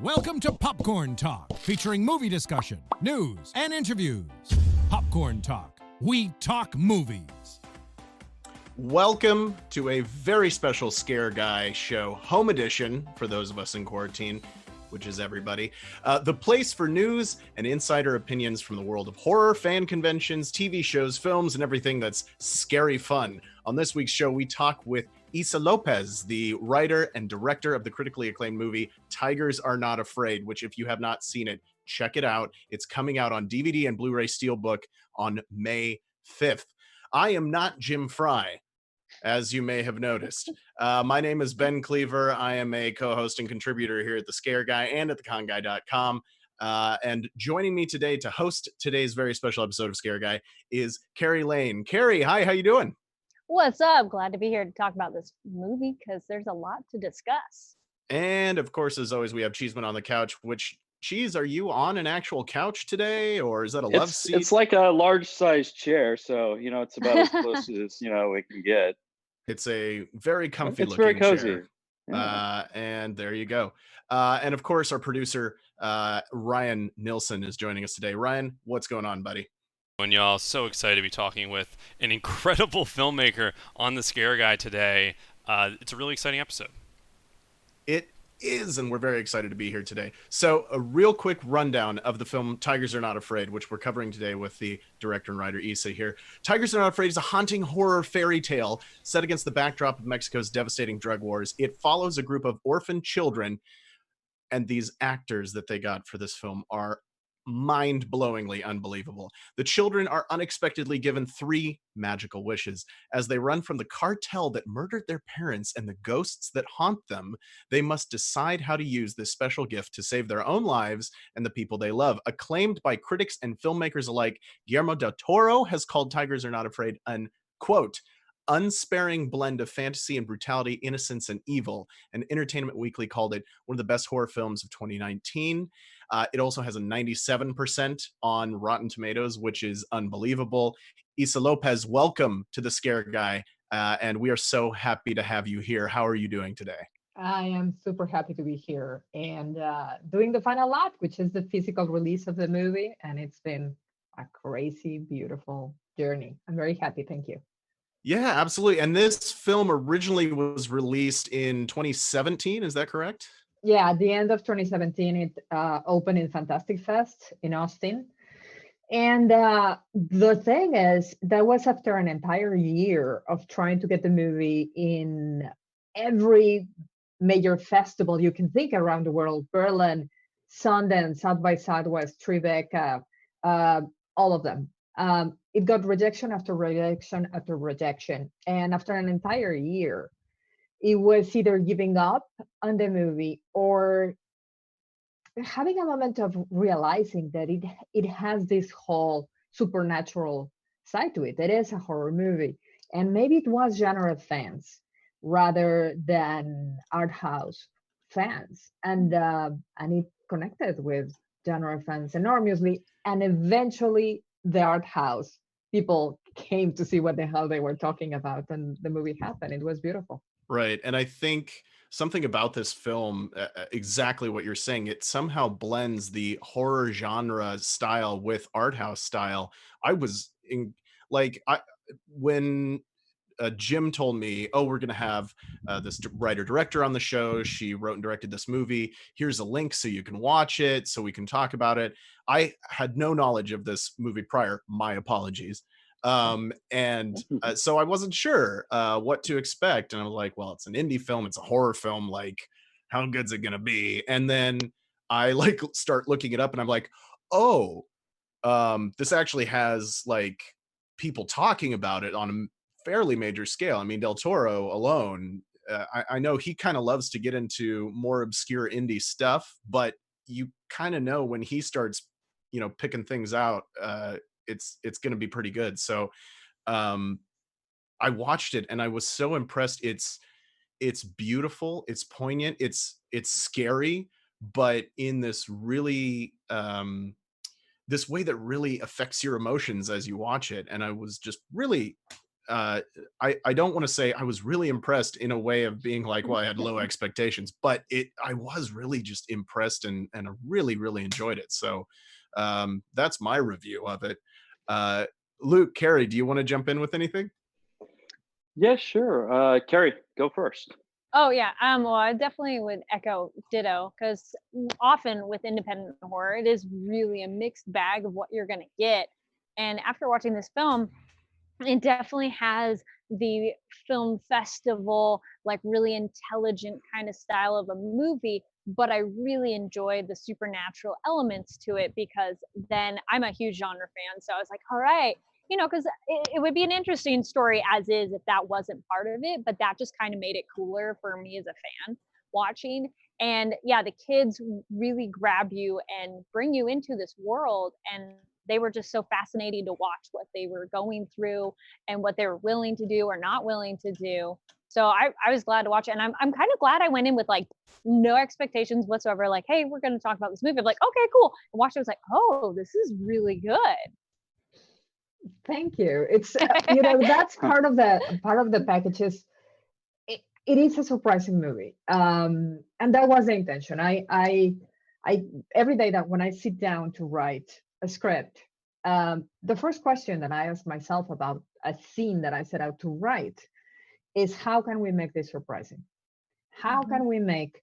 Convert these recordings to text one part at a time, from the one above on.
Welcome to Popcorn Talk, featuring movie discussion, news, and interviews. Popcorn Talk, we talk movies. Welcome to a very special Scare Guy show, home edition for those of us in quarantine, which is everybody. The place for news and insider opinions from the world of horror, fan conventions, TV shows, films, and everything that's scary fun. On this week's show, we talk with Issa Lopez, the writer and director of the critically acclaimed movie Tigers Are Not Afraid, which if you have not seen it, check it out. It's coming out on DVD and Blu-ray Steelbook on May 5th. I am not Jim Fry, as you may have noticed. My name is Ben Cleaver. I am a co-host and contributor here at The Scare Guy and at theconguy.com. And joining me today to host today's very special episode of Scare Guy is Carrie Lane. Carrie, hi, how you doing? What's up? Glad to be here to talk about this movie because there's a lot to discuss. And of course, as always, we have Cheeseman on the couch. Which, Cheese, are you on an actual couch today, or is that a love seat? It's like a large size chair, so it's about as close as we can get. It's a very comfy It's looking very cozy. chair. Yeah. And there you go. And of course, our producer, Ryan Nilsson, is joining us today. Ryan, what's going on, buddy? And y'all, so excited to be talking with an incredible filmmaker on the Scare Guy today. It's a really exciting episode. It is, and we're very excited to be here today. So a real quick rundown of the film Tigers Are Not Afraid, which we're covering today with the director and writer Issa here. Tigers Are Not Afraid is a haunting horror fairy tale set against the backdrop of Mexico's devastating drug wars. It follows a group of orphan children, and these actors that they got for this film are mind-blowingly unbelievable. The children are unexpectedly given 3 magical wishes. As they run from the cartel that murdered their parents and the ghosts that haunt them, they must decide how to use this special gift to save their own lives and the people they love. Acclaimed by critics and filmmakers alike, Guillermo del Toro has called Tigers Are Not Afraid an, quote, unsparing blend of fantasy and brutality, innocence and evil. And Entertainment Weekly called it one of the best horror films of 2019. It also has a 97% on Rotten Tomatoes, which is unbelievable. Issa Lopez, welcome to the Scare Guy, and we are so happy to have you here. How are you doing today? I am super happy to be here and doing the final lap, which is the physical release of the movie, and it's been a crazy, beautiful journey. I'm very happy. Thank you. Yeah, absolutely. And this film originally was released in 2017, is that correct? Yeah, at the end of 2017, it opened in Fantastic Fest in Austin. And the thing is, that was after an entire year of trying to get the movie in every major festival you can think around the world: Berlin, Sundance, South by Southwest, Tribeca, all of them. It got rejection after rejection after rejection. And after an entire year, it was either giving up on the movie or having a moment of realizing that it has this whole supernatural side to it. It is a horror movie. And maybe it was genre fans rather than art house fans. And it connected with genre fans enormously. And eventually the art house people came to see what the hell they were talking about, and the movie happened. It was beautiful. Right. And I think something about this film, exactly what you're saying, it somehow blends the horror genre style with art house style. I was in, when Jim told me, oh, we're going to have this writer director on the show. She wrote and directed this movie. Here's a link so you can watch it, so we can talk about it. I had no knowledge of this movie prior. My apologies. So I wasn't sure what to expect. And I was like, well, it's an indie film. It's a horror film. Like, how good's it going to be? And then I start looking it up and I'm like, oh, this actually has people talking about it on a fairly major scale. I mean, Del Toro alone, I know he kind of loves to get into more obscure indie stuff, but you kind of know when he starts, picking things out, it's going to be pretty good. So I watched it and I was so impressed. It's beautiful, it's poignant, it's scary, but in this really this way that really affects your emotions as you watch it. And I was just really I don't want to say I was really impressed in a way of being like, well, I had low expectations, but I was really just impressed and I really, really enjoyed it. So that's my review of it. Luke, Carrie, do you want to jump in with anything? Yeah, sure. Carrie, go first. Oh yeah, well, I definitely would echo ditto because often with independent horror, it is really a mixed bag of what you're gonna get. And after watching this film, it definitely has the film festival, like really intelligent kind of style of a movie, but I really enjoyed the supernatural elements to it because then I'm a huge genre fan. So I was like, all right, because it would be an interesting story as is if that wasn't part of it, but that just kind of made it cooler for me as a fan watching. And yeah, the kids really grab you and bring you into this world, and they were just so fascinating to watch what they were going through and what they were willing to do or not willing to do. So I was glad to watch it. And I'm kind of glad I went in with like no expectations whatsoever. Like, hey, we're going to talk about this movie. I'm like, okay, cool. And watched it, I was like, oh, this is really good. Thank you. It's that's part of the packages. It is a surprising movie, and that was the intention. I every day that when I sit down to write a script, the first question that I ask myself about a scene that I set out to write is how can we make this surprising? How can we make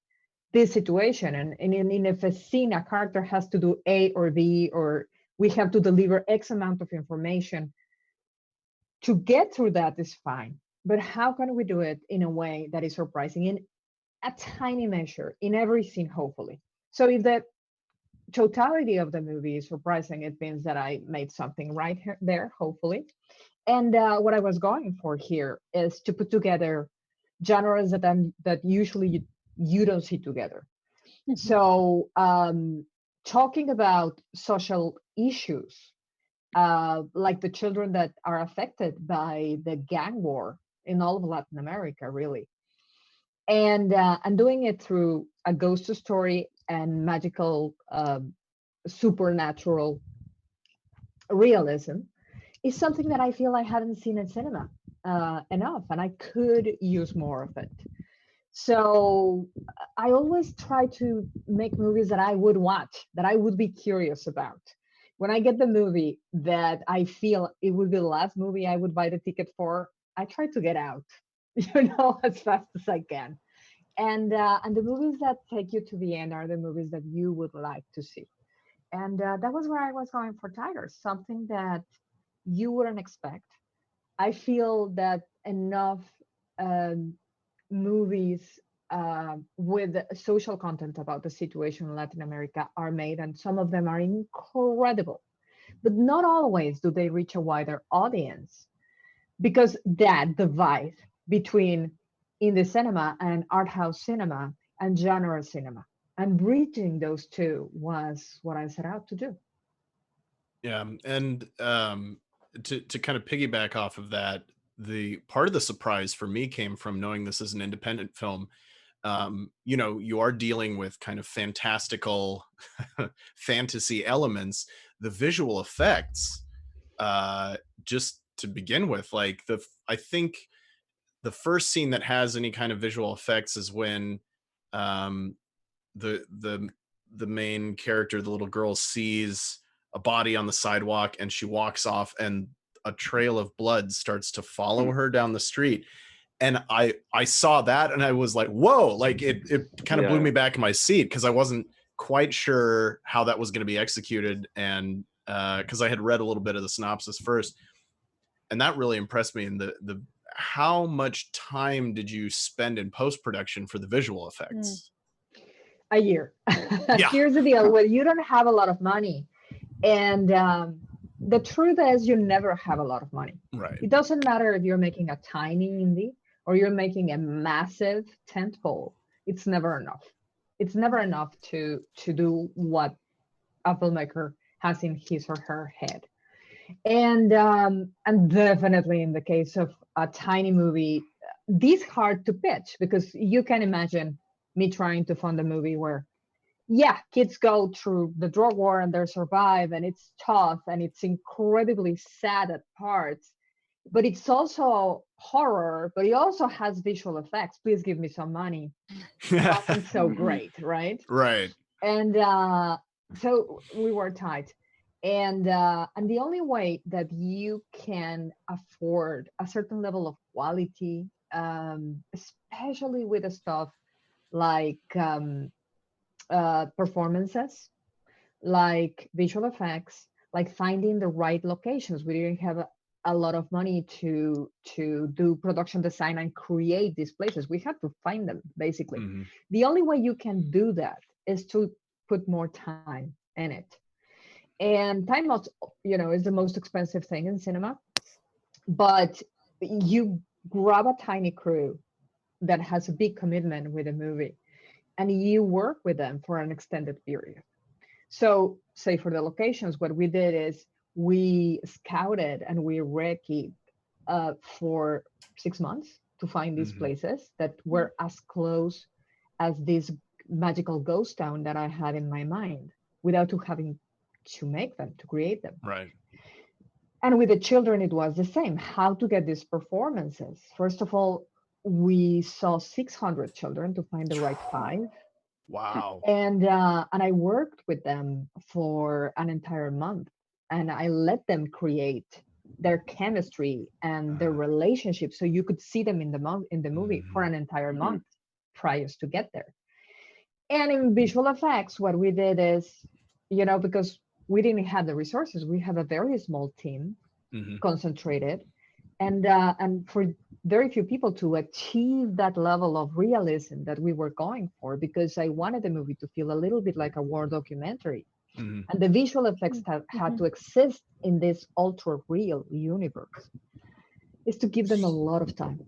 this situation, and if a scene, a character has to do A or B, or we have to deliver X amount of information, to get through that is fine. But how can we do it in a way that is surprising in a tiny measure in every scene, hopefully? So if the totality of the movie is surprising, it means that I made something right there, hopefully. And what I was going for here is to put together genres that usually you don't see together. So talking about social issues, like the children that are affected by the gang war in all of Latin America, really, and doing it through a ghost story and magical, supernatural realism is something that I feel I hadn't seen in cinema enough, and I could use more of it. So I always try to make movies that I would watch, that I would be curious about. When I get the movie that I feel it would be the last movie I would buy the ticket for, I try to get out, as fast as I can. And the movies that take you to the end are the movies that you would like to see. And that was where I was going for Tigers, something that you wouldn't expect. I feel that enough um, movies with social content about the situation in Latin America are made, and some of them are incredible. But not always do they reach a wider audience, because that divide between indie cinema and art house cinema and genre cinema, and bridging those two was what I set out to do. Yeah, and to kind of piggyback off of that, the part of the surprise for me came from knowing this is an independent film. You are dealing with kind of fantastical fantasy elements. The visual effects, just to begin with, like I think the first scene that has any kind of visual effects is when um, the main character, the little girl, sees a body on the sidewalk and she walks off and a trail of blood starts to follow her down the street. And I saw that and I was like, whoa, like it kind of blew me back in my seat because I wasn't quite sure how that was going to be executed. And because I had read a little bit of the synopsis first, and that really impressed me. And the how much time did you spend in post-production for the visual effects? A year. Yeah. Here's the deal: when you don't have a lot of money, and the truth is, you never have a lot of money. Right. It doesn't matter if you're making a tiny indie or you're making a massive tentpole. It's never enough. It's never enough to do what a filmmaker has in his or her head. And definitely in the case of a tiny movie, this hard to pitch, because you can imagine me trying to fund a movie where, yeah, kids go through the drug war and they survive, and it's tough and it's incredibly sad at parts, but it's also horror, but it also has visual effects. Please give me some money. It wasn't so great, right? Right. And so we were tight. And the only way that you can afford a certain level of quality, especially with the stuff like performances, like visual effects, like finding the right locations. We didn't have a lot of money to do production design and create these places. We had to find them, basically. The only way you can do that is to put more time in it. And time loss, is the most expensive thing in cinema. But you grab a tiny crew that has a big commitment with a movie, and you work with them for an extended period. So, say for the locations, what we did is we scouted and we recce for 6 months to find these places that were as close as this magical ghost town that I had in my mind, without having to make them, to create them. Right. And with the children, it was the same. How to get these performances? First of all, we saw 600 children to find the right 5. Wow. And I worked with them for an entire month, and I let them create their chemistry and their relationship, so you could see them in the movie for an entire month prior to get there. And in visual effects, what we did is, because we didn't have the resources, we have a very small team, concentrated, and for very few people to achieve that level of realism that we were going for, because I wanted the movie to feel a little bit like a war documentary. And the visual effects had to exist in this ultra real universe, is to give them a lot of time.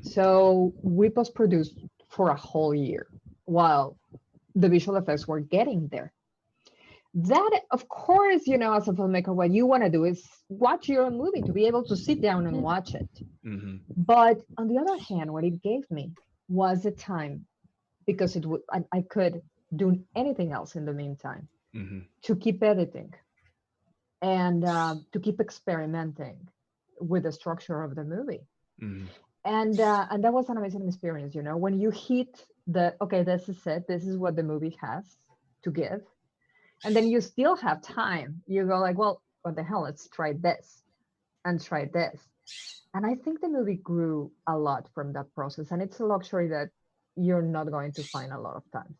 So we post-produced for a whole year while the visual effects were getting there. That, of course, as a filmmaker, what you want to do is watch your own movie, to be able to sit down and watch it. But on the other hand, what it gave me was the time, because I could do anything else in the meantime, to keep editing and to keep experimenting with the structure of the movie. And that was an amazing experience. When you hit okay, this is it, this is what the movie has to give, and then you still have time, you go like, well, what the hell, let's try this and try this. And I think the movie grew a lot from that process, and it's a luxury that you're not going to find a lot of times.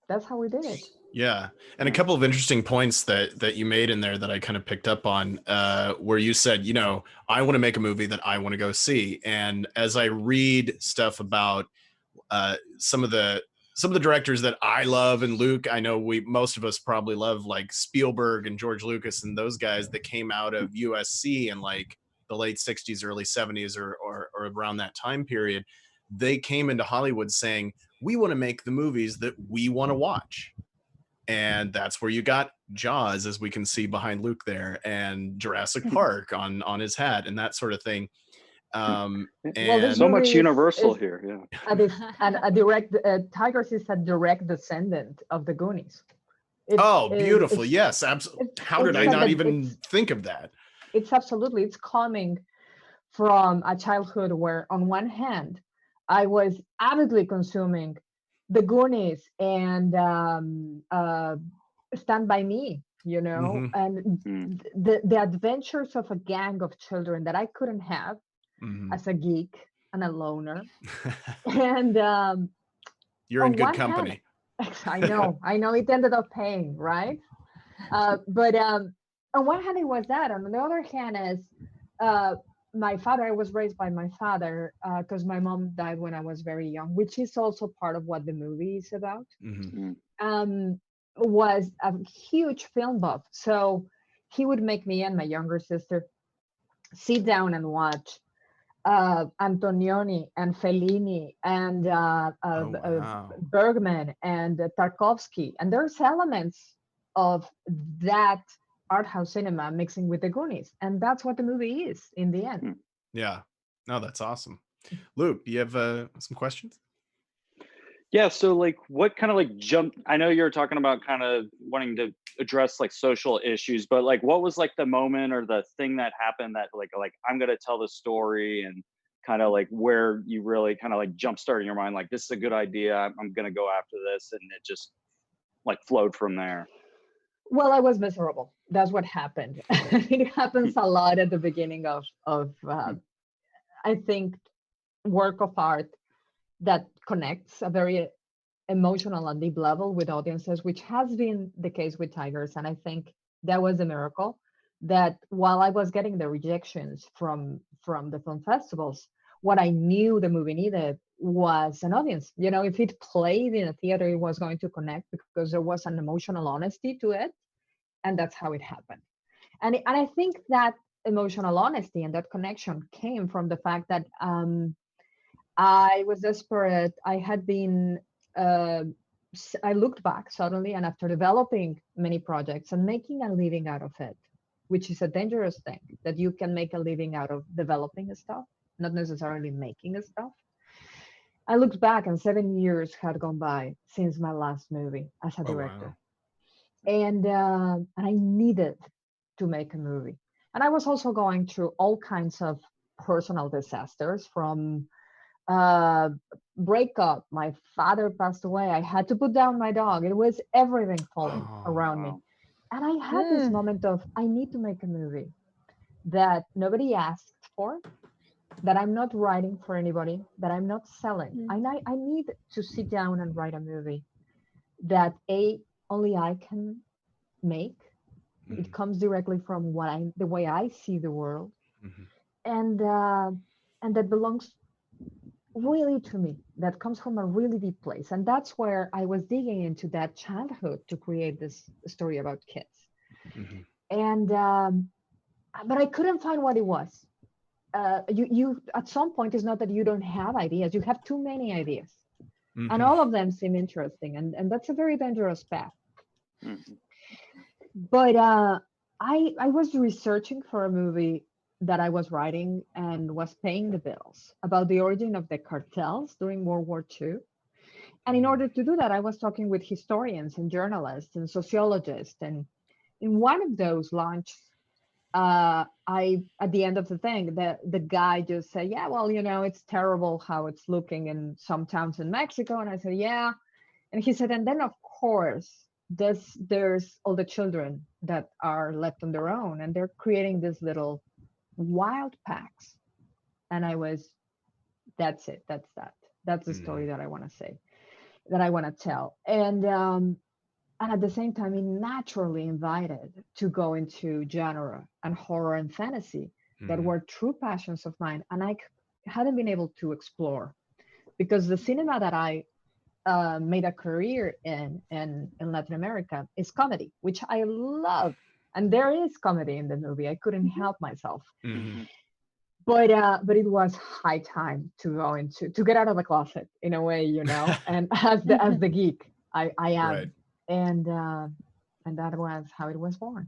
That's how we did it. Yeah. And a couple of interesting points that you made in there that I kind of picked up on, where you said, I want to make a movie that I want to go see. And as I read stuff about some of the directors that I love, and Luke, I know most of us probably love, like Spielberg and George Lucas and those guys that came out of USC in like the late 60s, early 70s, or around that time period. They came into Hollywood saying, we want to make the movies that we want to watch. And that's where you got Jaws, as we can see behind Luke there, and Jurassic Park on his hat, and that sort of thing. Well, And so much universal here. Yeah. A direct Tigers is a direct descendant of the Goonies. Beautiful. Yes, absolutely. How did I not even think of that? It's absolutely. It's coming from a childhood where, on one hand, I was avidly consuming the Goonies and Stand By Me, and the adventures of a gang of children that I couldn't have as a geek and a loner. And you're in good company. I know it ended up paying, right? But on one hand, it was that. On the other hand, is my father. I was raised by my father because my mom died when I was very young, which is also part of what the movie is about. Was a huge film buff, so he would make me and my younger sister sit down and watch Antonioni and Fellini and Bergman and Tarkovsky, and there's elements of that art house cinema mixing with the Goonies, and that's what the movie is in the end. Yeah, no, that's awesome. Luke, do you have some questions? Yeah, so like what kind of like jump, I know you're talking about kind of wanting to address like social issues, but like what was like the moment or the thing that happened that like I'm gonna tell the story, and kind of like where you really kind of like jump starting your mind, like this is a good idea, I'm gonna go after this, and it just like flowed from there. Well, I was miserable. That's what happened. It happens a lot at the beginning of I think, work of art that connects a very emotional and deep level with audiences, which has been the case with Tigers. And I think that was a miracle, that while I was getting the rejections from the film festivals, what I knew the movie needed was an audience. You know, if it played in a theater, it was going to connect because there was an emotional honesty to it. And that's how it happened. And I think that emotional honesty and that connection came from the fact that I was desperate. I had been, uh, I looked back suddenly, and after developing many projects and making a living out of it, which is a dangerous thing, that you can make a living out of developing stuff, not necessarily making stuff. I looked back, and 7 years had gone by since my last movie as a Oh wow. director, and I needed to make a movie. And I was also going through all kinds of personal disasters, from uh breakup. My father passed away. I had to put down my dog. It was everything falling Oh around me. Wow. And I had this moment of, I need to make a movie that nobody asked for, that I'm not writing for anybody, that I'm not selling. I need to sit down and write a movie that only I can make. It Mhm, comes directly from the way I see the world, mhm, and uh, and that belongs really to me, that comes from a really deep place. And that's where I was digging into that childhood to create this story about kids. mhm, And but I couldn't find what it was. You at some point, it's not that you don't have ideas, you have too many ideas, and mhm. all of them seem interesting, and that's a very dangerous path. Mhm. But I was researching for a movie that I was writing and was paying the bills, about the origin of the cartels during World War II. And in order to do that, I was talking with historians and journalists and sociologists. And in one of those launches, I at the end of the thing, the guy just said, "Yeah, well, it's terrible how it's looking in some towns in Mexico." And I said, "Yeah." And he said, "And then of course, there's all the children that are left on their own, and they're creating these little wild packs." And I was, that's it. That's that. That's the story Mhm, that I want to say, that I want to tell. And at the same time, it naturally invited to go into genre and horror and fantasy that mhm, were true passions of mine, and hadn't been able to explore, because the cinema that I made a career in Latin America is comedy, which I love, and there is comedy in the movie. I couldn't help myself, mhm. Mhm. but it was high time to go into, to get out of the closet in a way, and as the geek I Right. am, and that was how it was born.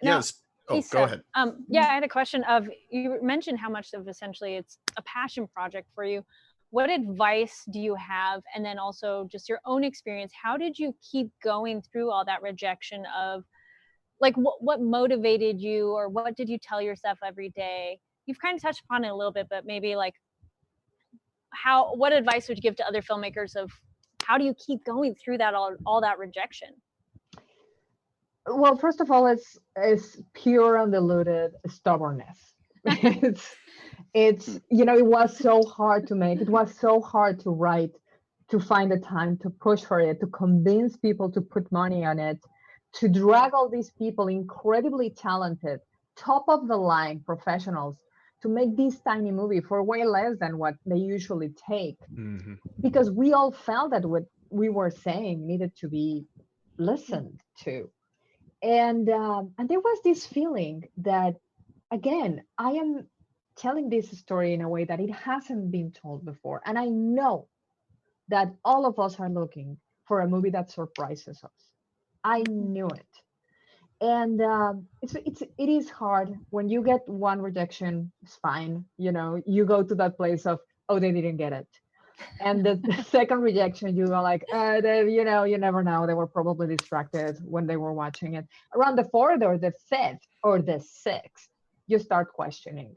Now, Yes. Oh, go Issa, ahead. yeah, I had a question of, you mentioned how much of essentially it's a passion project for you. What advice do you have? And then also just your own experience. How did you keep going through all that rejection of, like, what motivated you, or what did you tell yourself every day? You've kind of touched upon it a little bit, but maybe like what advice would you give to other filmmakers of how do you keep going through that all that rejection? Well, first of all, it's pure undiluted stubbornness. it's it's Mhm. it was so hard to make, it was so hard to write, to find the time to push for it, to convince people to put money on it, to drag all these people, incredibly talented, top of the line professionals, to make this tiny movie for way less than what they usually take, Mhm, because we all felt that what we were saying needed to be listened to. And there was this feeling that, again, I am telling this story in a way that it hasn't been told before, and I know that all of us are looking for a movie that surprises us. I knew it. And it is hard when you get one rejection. It's fine, you go to that place of, oh, they didn't get it. And the second rejection, you go like, you never know. They were probably distracted when they were watching it. Around the fourth or the fifth or the sixth, you start questioning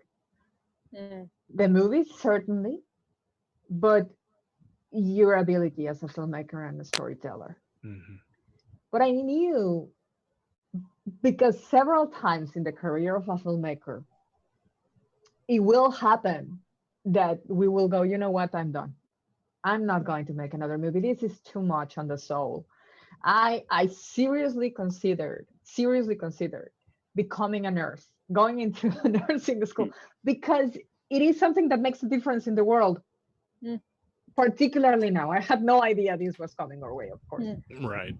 the movie, certainly, but your ability as a filmmaker and a storyteller. But I knew, because several times in the career of a filmmaker, it will happen that we will go, you know what, I'm done. I'm not going to make another movie. This is too much on the soul. I seriously considered becoming a nurse, going into a nursing school, because it is something that makes a difference in the world. Particularly now. I had no idea this was coming our way, of course. Right.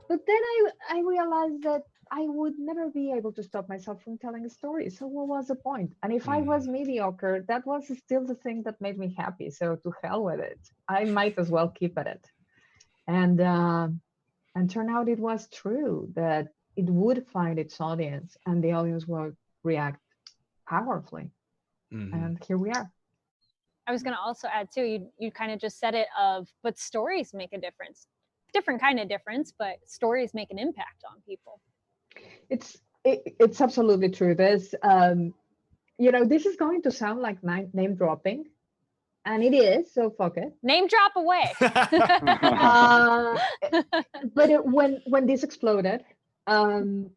But then I realized that I would never be able to stop myself from telling a story. So what was the point? And if I was mediocre, that was still the thing that made me happy. So to hell with it. I might as well keep at it. And turned out it was true that it would find its audience and the audience would react powerfully. And here we are. I was going to also add too, you kind of just said it but stories make a difference. Different kind of difference, but stories make an impact on people. It's absolutely true. There's, this is going to sound like name dropping, and it is. So fuck it. Name drop away. But when this exploded, I'm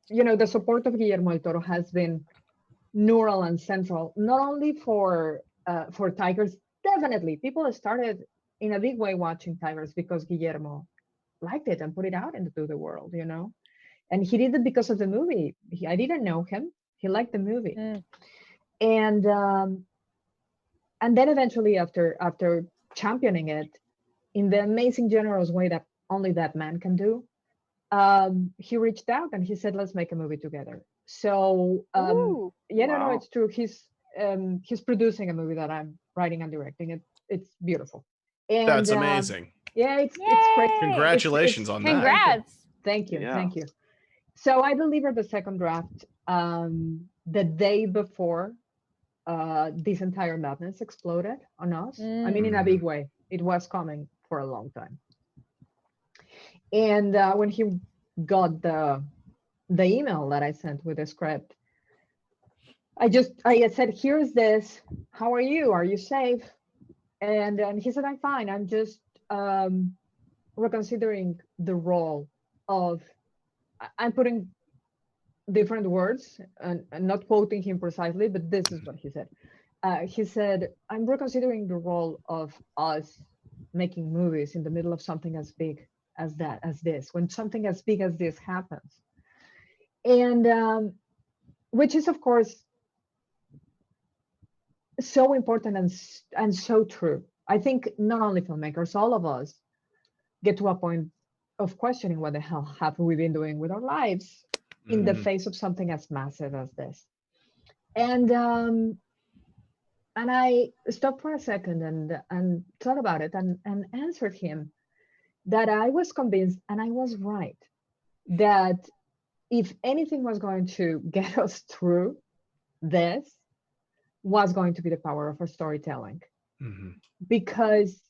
the support of Guillermo del Toro has been neural and central, not only for Tigers. Definitely, people started in a big way watching Tigers because Guillermo liked it and put it out into the world, and he did it because of the movie. I didn't know him. He liked the movie. And then eventually after championing it in the amazing, generous way that only that man can do, he reached out and he said, let's make a movie together. So Wow. no, it's true. He's producing a movie that I'm writing and directing. It's beautiful. And that's amazing. Yeah, it's great. Congratulations on that. Congrats. Thank you. Yeah. Thank you. So I delivered the second draft the day before this entire madness exploded on us. I mean, in a big way. It was coming for a long time. And when he got the email that I sent with the script, I said, here's this. How are you? Are you safe? And he said, I'm fine. I'm just reconsidering the role of, I'm putting different words and not quoting him precisely, but this is what he said. He said, I'm reconsidering the role of us making movies in the middle of something as big as this, when something as big as this happens. And which is, of course, so important and so true. I think not only filmmakers, all of us get to a point of questioning what the hell have we been doing with our lives in the face of something as massive as this. And I stopped for a second and thought about it and answered him that I was convinced, and I was right, that if anything was going to get us through this, was going to be the power of our storytelling. Because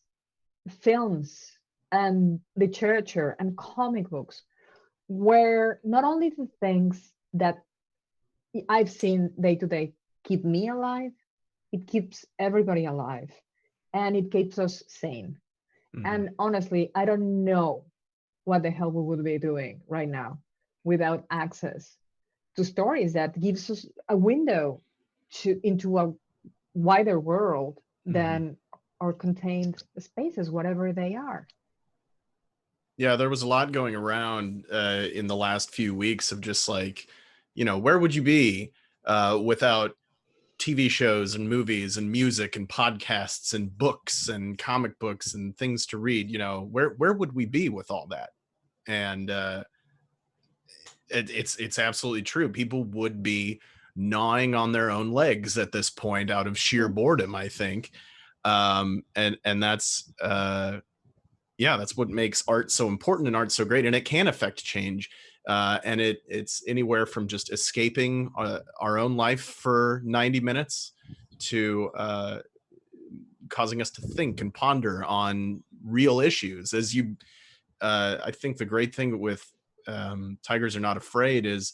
films and literature and comic books were not only the things that I've seen day to day keep me alive, it keeps everybody alive, and it keeps us sane. And honestly, I don't know what the hell we would be doing right now without access to stories that gives us a window into a wider world than our contained spaces, whatever they are. Yeah, there was a lot going around in the last few weeks of just like, where would you be without TV shows and movies and music and podcasts and books and comic books and things to read? Where would we be with all that? And it's absolutely true. People would be gnawing on their own legs at this point out of sheer boredom, I think. And that's that's what makes art so important and art so great, and it can affect change. And it's anywhere from just escaping our own life for 90 minutes to causing us to think and ponder on real issues. As you, I think the great thing with Tigers Are Not Afraid is,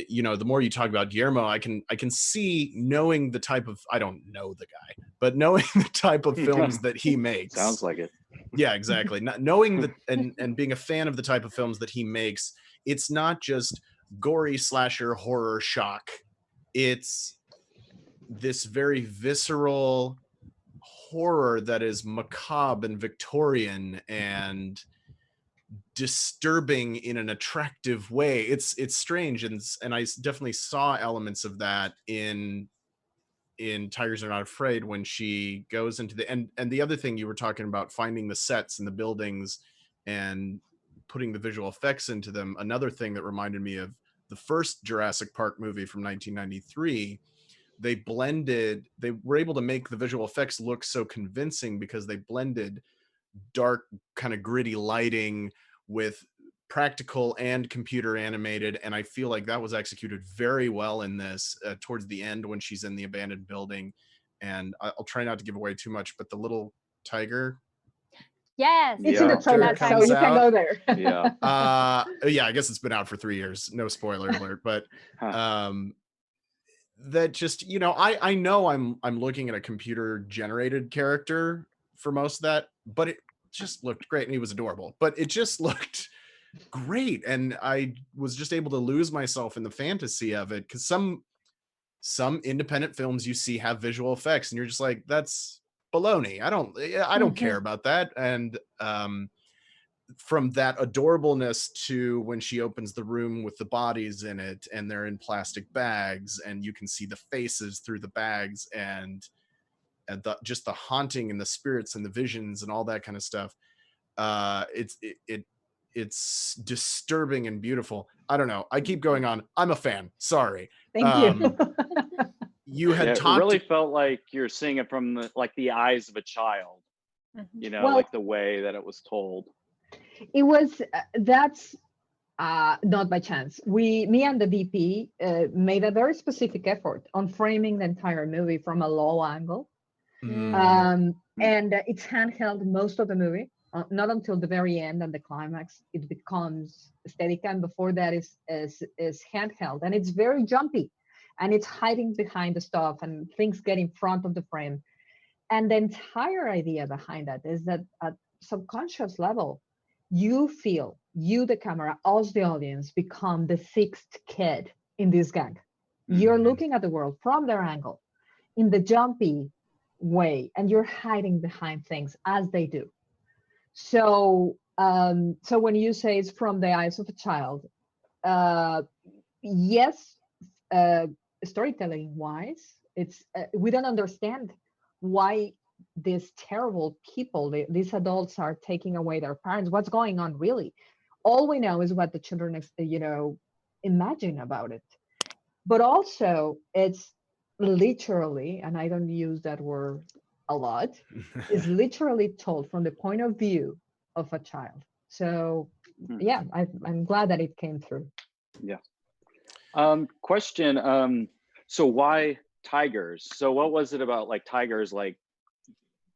you know, the more you talk about Guillermo, I can see, knowing the type of, I don't know the guy, but knowing the type of films that he makes. Sounds like it. Yeah, exactly. Not knowing that, and being a fan of the type of films that he makes, it's not just gory slasher horror shock. It's this very visceral horror that is macabre and Victorian and disturbing in an attractive way. It's strange, and I definitely saw elements of that in Tigers Are Not Afraid when she goes into the, and the other thing you were talking about, finding the sets and the buildings and putting the visual effects into them. Another thing that reminded me of the first Jurassic Park movie from 1993, they were able to make the visual effects look so convincing because they blended dark, kind of gritty lighting with practical and computer animated, and I feel like that was executed very well in this, towards the end when she's in the abandoned building. And I'll try not to give away too much, but the little tiger, Yes. It's in the Yeah. trailer, so Comes you can out. go there. Yeah. Yeah, I guess it's been out for 3 years, no spoiler alert, but Huh. that just, you know, I know I'm looking at a computer generated character for most of that, but it just looked great, and he was adorable, but it just looked great, and I was just able to lose myself in the fantasy of it, because some independent films you see have visual effects and you're just like, that's baloney. I don't care about that. And from that adorableness to when she opens the room with the bodies in it and they're in plastic bags and you can see the faces through the bags, and just the haunting and the spirits and the visions and all that kind of stuff, it's disturbing and beautiful. I don't know, I keep going on, I'm a fan, sorry. Thank you. You had Yeah, it talked, really felt like you're seeing it from the eyes of a child, you know, Well- like the way that it was told. It was that's not by chance. Me and the DP made a very specific effort on framing the entire movie from a low angle, and it's handheld most of the movie. Not until the very end and the climax it becomes Steadicam. Before that is handheld, and it's very jumpy, and it's hiding behind the stuff, and things get in front of the frame. And the entire idea behind that is that at subconscious level, you feel, you the camera, us the audience, become the sixth kid in this gang. You're looking at the world from their angle in the jumpy way, and you're hiding behind things as they do. So so when you say it's from the eyes of a child, yes, storytelling wise, it's we don't understand why these terrible people, these adults, are taking away their parents. What's going on, really? All we know is what the children, imagine about it. But also, it's literally, and I don't use that word a lot, is literally told from the point of view of a child. So, yeah, I'm glad that it came through. Yeah. Question. So why tigers? So what was it about like tigers like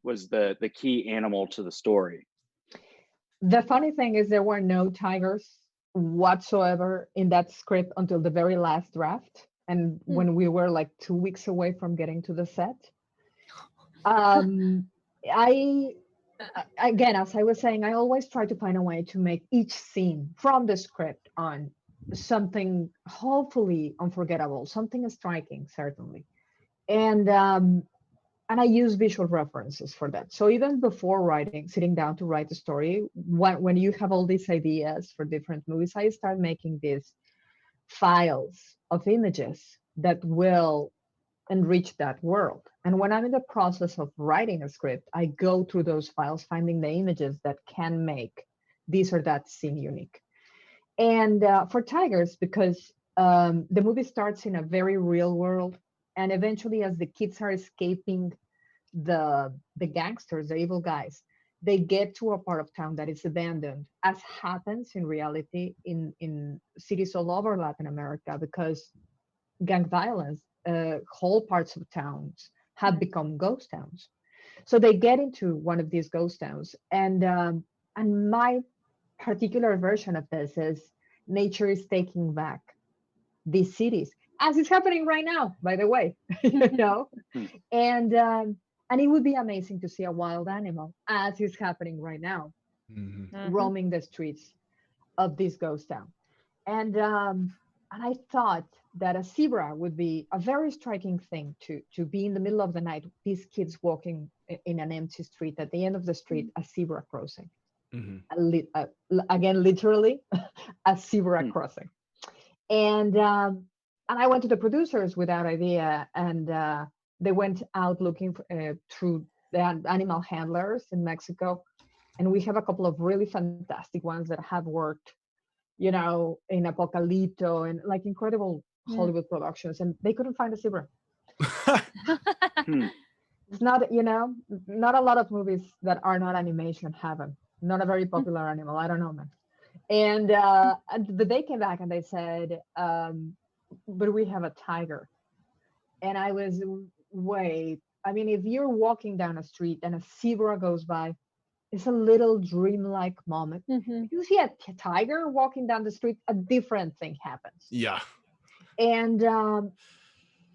was the key animal to the story? The funny thing is there were no tigers whatsoever in that script until the very last draft. And when we were like 2 weeks away from getting to the set, again, as I was saying, I always try to find a way to make each scene from the script on something hopefully unforgettable, something striking, certainly. And I use visual references for that. So even before sitting down to write the story, when you have all these ideas for different movies, I start making these files of images that will enrich that world. And when I'm in the process of writing a script, I go through those files, finding the images that can make this or that scene unique. And for Tigers, because the movie starts in a very real world, and eventually, as the kids are escaping the gangsters, the evil guys, they get to a part of town that is abandoned, as happens in reality in cities all over Latin America, because gang violence, whole parts of towns have become ghost towns. So they get into one of these ghost towns, and my particular version of this is nature is taking back these cities, as is happening right now, by the way, you know, and it would be amazing to see a wild animal, as is happening right now, roaming the streets of this ghost town. And I thought that a zebra would be a very striking thing to be in the middle of the night, these kids walking in an empty street, at the end of the street, a zebra crossing. Again, literally, a zebra crossing. And I went to the producers with that idea, and they went out looking through the animal handlers in Mexico, and we have a couple of really fantastic ones that have worked, you know, in Apocalipto and like incredible Hollywood productions, and they couldn't find a zebra. It's not, you know, not a lot of movies that are not animation have them. Not a very popular animal. I don't know, man. But they came back and they said, but we have a tiger. And I was, wait, I mean, if you're walking down a street and a zebra goes by, it's a little dreamlike moment. If you see a tiger walking down the street, a different thing happens. Yeah. And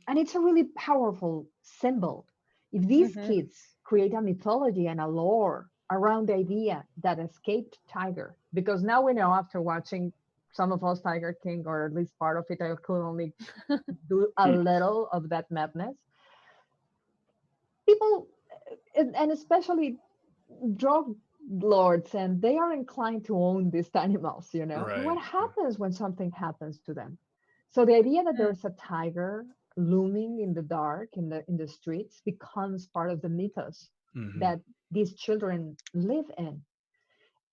it's a really powerful symbol. If these kids create a mythology and a lore around the idea that escaped tiger, because now we know, after watching some of us Tiger King, or at least part of it, I could only do a little of that madness. People, and especially drug lords, and they are inclined to own these animals, you know. Right. What happens when something happens to them? So the idea that there's a tiger looming in the dark in the streets becomes part of the mythos that these children live in.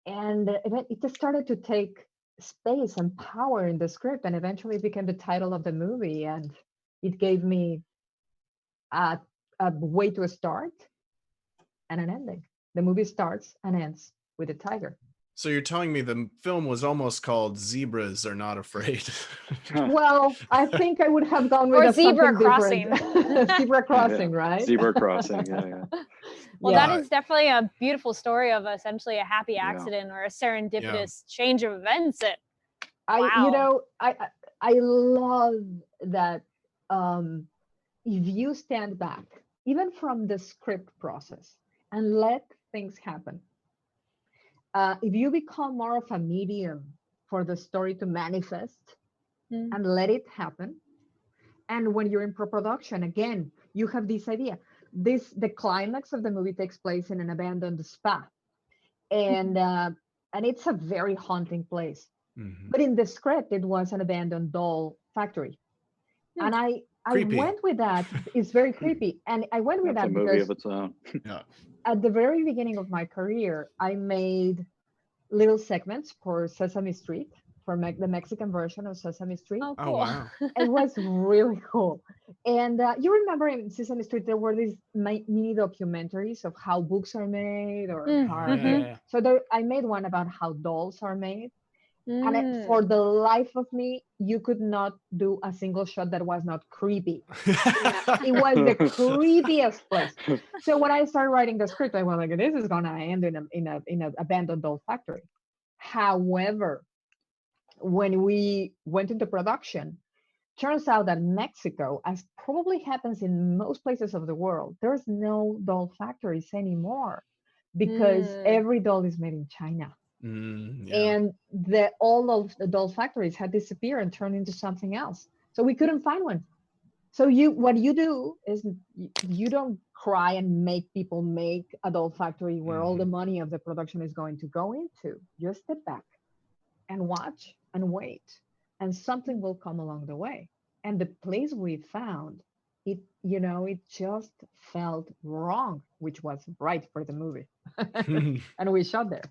And it started to take space and power in the script, and eventually it became the title of the movie, and it gave me a way to start and an ending. The movie starts and ends with a tiger. So you're telling me the film was almost called Zebras Are Not Afraid. Well, I think I would have gone with Or a zebra something crossing. different. Zebra crossing, right? Zebra crossing, yeah. Well, Yeah. that is definitely a beautiful story of essentially a happy accident or a serendipitous change of events. I love that. If you stand back, even from the script process, and let things happen, if you become more of a medium for the story to manifest and let it happen, and when you're in pre-production, again, you have this idea. The climax of the movie takes place in an abandoned spa, and it's a very haunting place. But in the script, it was an abandoned doll factory, and I went with that. It's very creepy, and I went with that a movie because of its own. at the very beginning of my career, I made little segments for Sesame Street, for the Mexican version of Sesame Street. Oh, cool. Oh, wow. It was really cool. And you remember in Sesame Street, there were these mini documentaries of how books are made, or so I made one about how dolls are made. And for the life of me, you could not do a single shot that was not creepy. It was the creepiest place. So when I started writing the script, I was like, this is gonna end in an abandoned doll factory. However, when we went into production, turns out that Mexico, as probably happens in most places of the world, there's no doll factories anymore, because every doll is made in China. And all of the doll factories had disappeared and turned into something else. So we couldn't find one. So what you do is you don't cry and make people make a doll factory where all the money of the production is going to go into. You step back and watch and wait, and something will come along the way. And the place we found, it just felt wrong, which was right for the movie. And we shot there.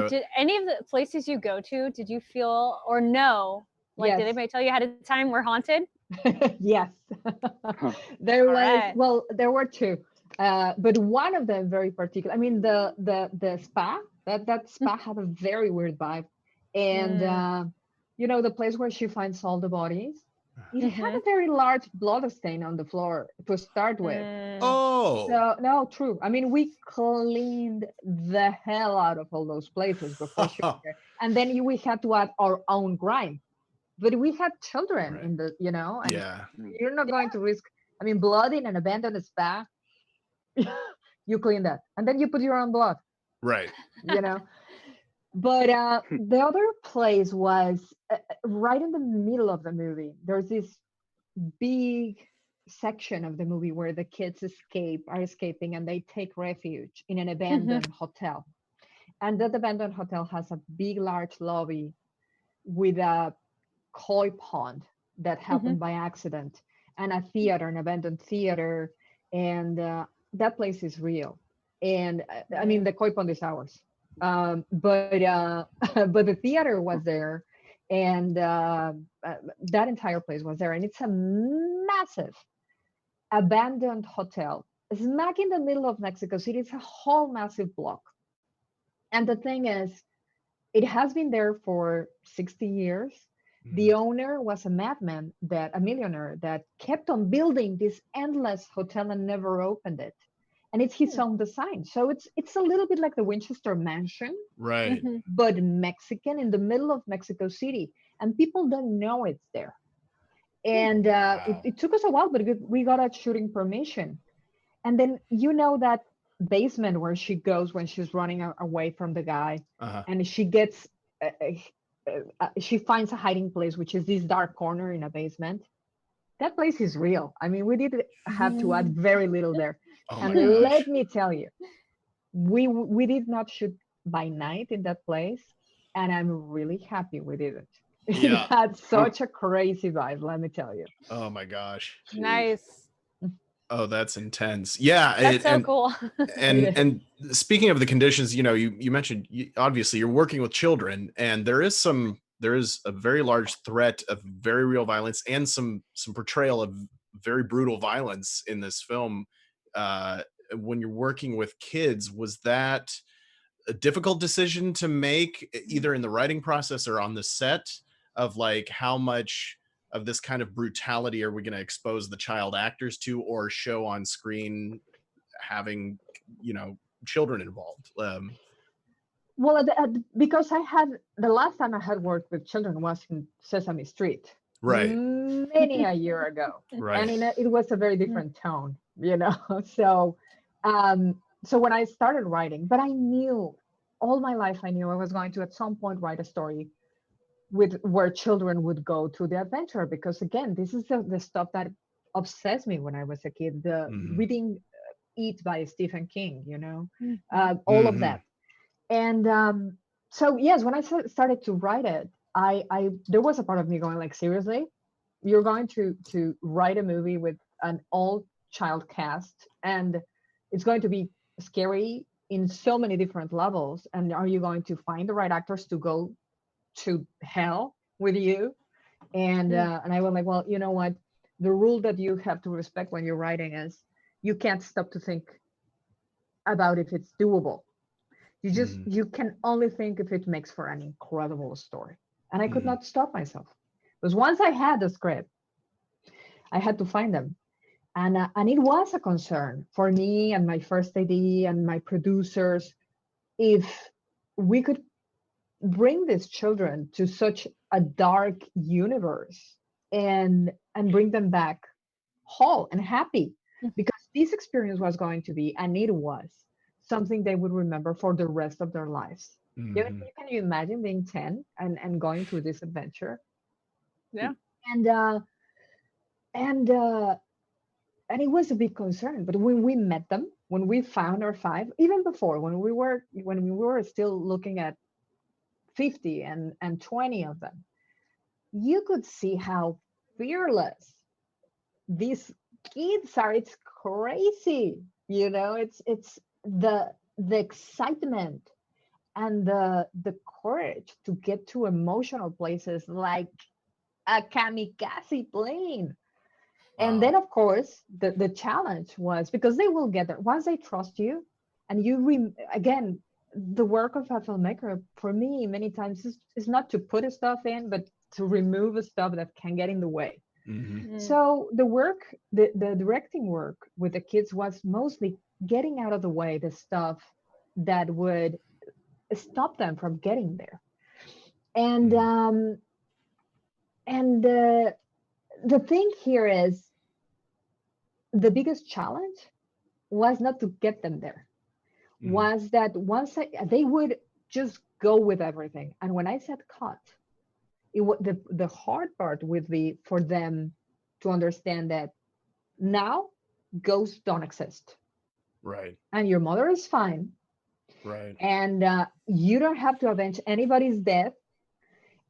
Did any of the places you go to, did you feel or know, like, did anybody tell you ahead of time we're haunted? Yes. There were two, but one of them very particular. I mean, the spa, that spa had a very weird vibe, and the place where she finds all the bodies, it had a very large blood stain on the floor to start with. Oh, So no, true. I mean, we cleaned the hell out of all those places before shooting it, and then we had to add our own grime. But we had children Right. in the, and yeah, you're not going to risk. I mean, blood in an abandoned spa. You clean that, and then you put your own blood. right. You know. But the other place was right in the middle of the movie. There's this big section of the movie where the kids are escaping, and they take refuge in an abandoned hotel. And that abandoned hotel has a big, large lobby with a koi pond that happened by accident, and a theater, an abandoned theater. And that place is real. And I mean, the koi pond is ours. But but the theater was there, and that entire place was there, and it's a massive abandoned hotel smack in the middle of Mexico City. It's a whole massive block, and the thing is, it has been there for 60 years. The owner was a madman, a millionaire that kept on building this endless hotel and never opened it. And it's his own design. So it's a little bit like the Winchester Mansion, Right. but Mexican in the middle of Mexico City. And people don't know it's there. And it took us a while, but we got a shooting permission. And then that basement where she goes when she's running away from the guy, and she gets she finds a hiding place, which is this dark corner in a basement. That place is real. I mean, we did have to add very little there. Oh And my gosh. let me tell you, we did not shoot by night in that place, and I'm really happy we did it. It Yeah. had such a crazy vibe, let me tell you. Oh my gosh. Nice. Oh, that's intense. Yeah. That's so cool. And speaking of the conditions, you mentioned obviously you're working with children, and there is a very large threat of very real violence and some portrayal of very brutal violence in this film. When you're working with kids, was that a difficult decision to make, either in the writing process or on the set, of like how much of this kind of brutality are we going to expose the child actors to, or show on screen having children involved? Well, because the last time I had worked with children was in Sesame Street, Right. many a year ago, Right. and it was a very different tone, So, so when I started writing, but I knew all my life, I was going to at some point write a story where children would go through the adventure, because again, this is the stuff that obsessed me when I was a kid. The reading It by Stephen King, all of that. And so yes, when I started to write it, I there was a part of me going like, seriously, you're going to write a movie with an all child cast, and it's going to be scary in so many different levels, and are you going to find the right actors to go to hell with you? And I was like, well, you know what, the rule that you have to respect when you're writing is you can't stop to think about if it's doable. You can only think if it makes for an incredible story. And I could not stop myself, because once I had the script, I had to find them. And it was a concern for me and my first AD and my producers, if we could bring these children to such a dark universe and bring them back whole and happy, because this experience was going to be, and it was, something they would remember for the rest of their lives. Can you imagine being 10 and going through this adventure? Yeah. And it was a big concern. But when we met them, when we found our 5, even before, when we were still looking at 50 and 20 of them, you could see how fearless these kids are. It's crazy, it's the excitement and the courage to get to emotional places like a kamikaze plane. And then, of course, the challenge was, because they will get there once they trust you, and again, the work of a filmmaker for me many times is not to put stuff in, but to remove stuff that can get in the way. Mm. So the work, the directing work with the kids was mostly getting out of the way the stuff that would stop them from getting there. And the thing here is the biggest challenge was not to get them there, was that they would just go with everything. And when I said cut, the hard part would be for them to understand that now ghosts don't exist. Right. And your mother is fine. Right. And you don't have to avenge anybody's death.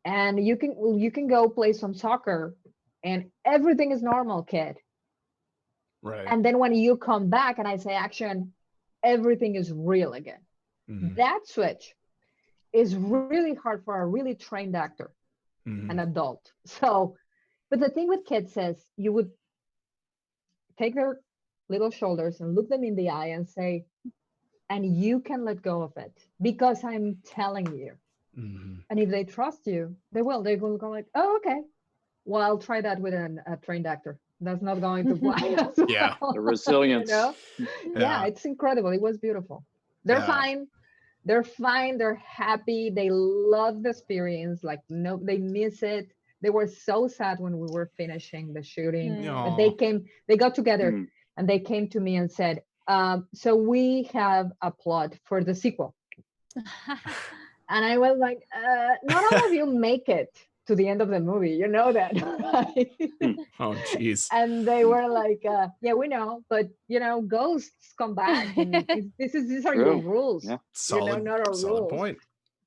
And you can go play some soccer and everything is normal, kid. Right. And then when you come back and I say action, everything is real again. That switch is really hard for a really trained actor, an adult. So, but the thing with kids is you would take their little shoulders and look them in the eye and say, and you can let go of it because I'm telling you. And if they trust you, they will. They will go like, oh, okay. Well, I'll try that with a trained actor. That's not going to fly as well. Yeah. The resilience. You know? Yeah, it's incredible. It was beautiful. They're fine. They're fine. They're happy. They love the experience. Like, no, they miss it. They were so sad when we were finishing the shooting. But they got together and they came to me and said, so we have a plot for the sequel. And I was like, not all of you make it to the end of the movie. You know that, right? Oh, jeez. And they were like, yeah, we know, but you know, ghosts come back. And these are your rules. Yeah. Solid, not our solid rules. point.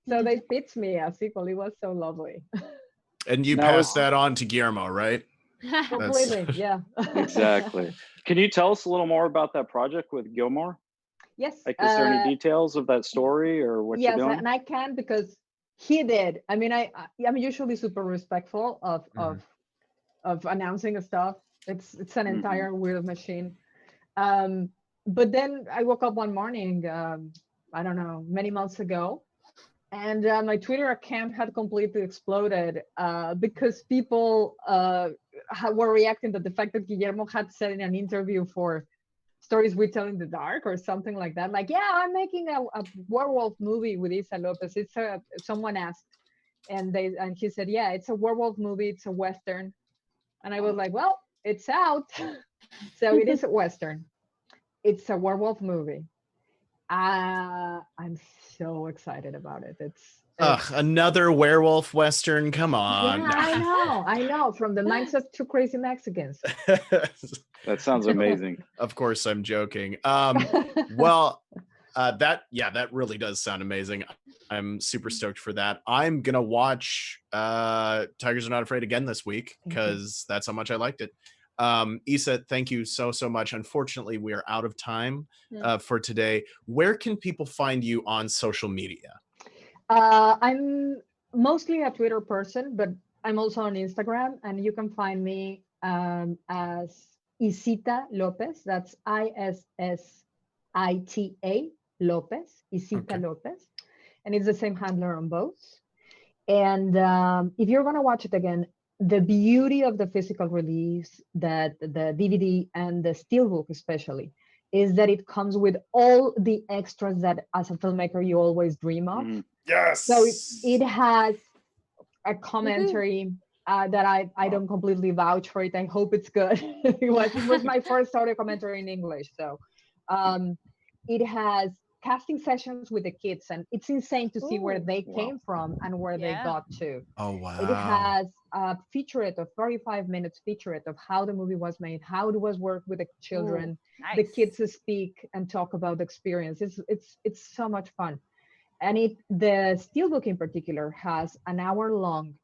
So they pitched me a sequel. It was so lovely. And you passed that on to Guillermo, right? Completely, yeah. Exactly. Can you tell us a little more about that project with Gilmore? Yes. Like, is there any details of that story or what you're doing? Yes, and I can because he did. I mean, I'm usually super respectful of announcing stuff. It's an entire weird machine. But then I woke up one morning, I don't know, many months ago, and my Twitter account had completely exploded because people were reacting to the fact that Guillermo had said in an interview for Stories We Tell in the Dark or something like that. Like, yeah, I'm making a werewolf movie with Issa Lopez. Someone asked, and he said, yeah, it's a werewolf movie. It's a Western. And I was like, well, it's out. So it is a Western. It's a werewolf movie. I'm so excited about it. It's another werewolf Western. Come on. Yeah, I know. From the minds of two crazy Mexicans. That sounds amazing. Of course, I'm joking. Well, that really does sound amazing. I'm super stoked for that. I'm gonna watch Tigers Are Not Afraid again this week because that's how much I liked it. Issa, thank you so much. Unfortunately, we are out of time for today. Where can people find you on social media? I'm mostly a Twitter person, but I'm also on Instagram, and you can find me as Issa Lopez. That's ISSITA Lopez, Issa Lopez, and it's the same handler on both. And if you're gonna watch it again, the beauty of the physical release, that the DVD and the Steelbook especially, is that it comes with all the extras that as a filmmaker you always dream of. Yes. So it has a commentary that I don't completely vouch for it. I hope it's good. It was my first audio commentary in English. So it has casting sessions with the kids, and it's insane to see where they came from and where they got to. Oh, wow. It has a featurette of 35 minutes featurette of how the movie was made, how it was worked with the children. Nice. The kids speak and talk about the experience. It's so much fun. And the Steelbook in particular has an hour-long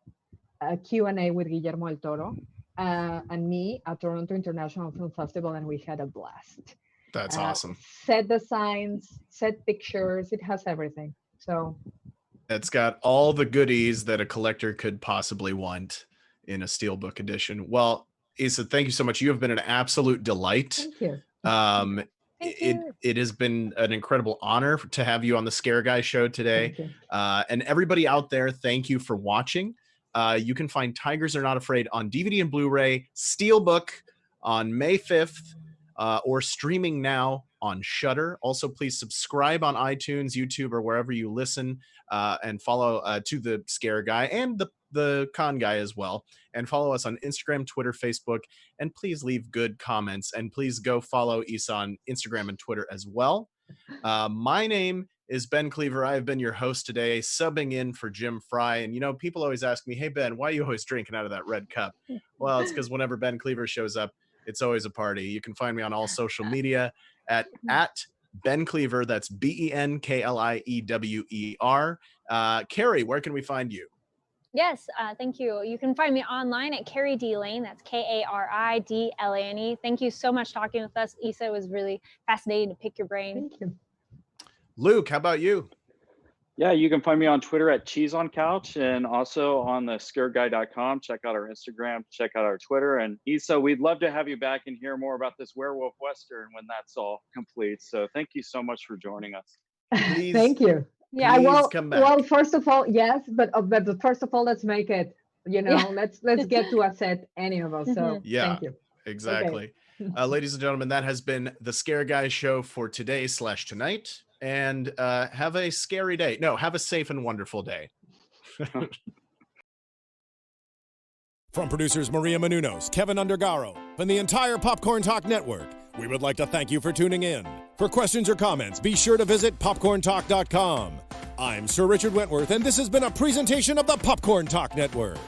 Q&A with Guillermo del Toro and me at Toronto International Film Festival, and we had a blast. That's awesome. Set designs, set pictures, it has everything. So it's got all the goodies that a collector could possibly want in a Steelbook edition. Well, Issa, thank you so much. You have been an absolute delight. Thank you. It has been an incredible honor to have you on the Scare Guy show today. And everybody out there, thank you for watching. You can find Tigers Are Not Afraid on DVD and Blu-ray Steelbook on May 5th, or streaming now on Shudder. Also, please subscribe on iTunes, YouTube, or wherever you listen, and follow to the Scare Guy and the Con Guy as well. And follow us on Instagram, Twitter, Facebook, and please leave good comments. And please go follow Issa on Instagram and Twitter as well. My name is Ben Cleaver. I've been your host today, subbing in for Jim Fry. And, you know, people always ask me, hey, Ben, why are you always drinking out of that red cup? Well, it's because whenever Ben Cleaver shows up, it's always a party. You can find me on all social media at Ben Cleaver. That's BenKliewer. Carrie, where can we find you? Yes, thank you. You can find me online at Carrie D. Lane. That's KARIDLANE. Thank you so much talking with us, Issa. It was really fascinating to pick your brain. Thank you. Luke, how about you? Yeah, you can find me on Twitter at Cheese on Couch, and also on the scareguy.com. Check out our Instagram, check out our Twitter. And Issa, we'd love to have you back and hear more about this werewolf Western when that's all complete. So thank you so much for joining us. Please, Thank you. Yeah, please well, come back. well, first of all, yes, but first of all, let's make it, you know, Yeah. let's get to a set, any of us. So Yeah. thank you. Exactly. Ladies and gentlemen, that has been the Scare Guy show for today/tonight. And have a scary day. No, have a safe and wonderful day. From producers Maria Menounos, Kevin Undergaro, and the entire Popcorn Talk Network, we would like to thank you for tuning in. For questions or comments, be sure to visit popcorntalk.com. I'm Sir Richard Wentworth, and this has been a presentation of the Popcorn Talk Network.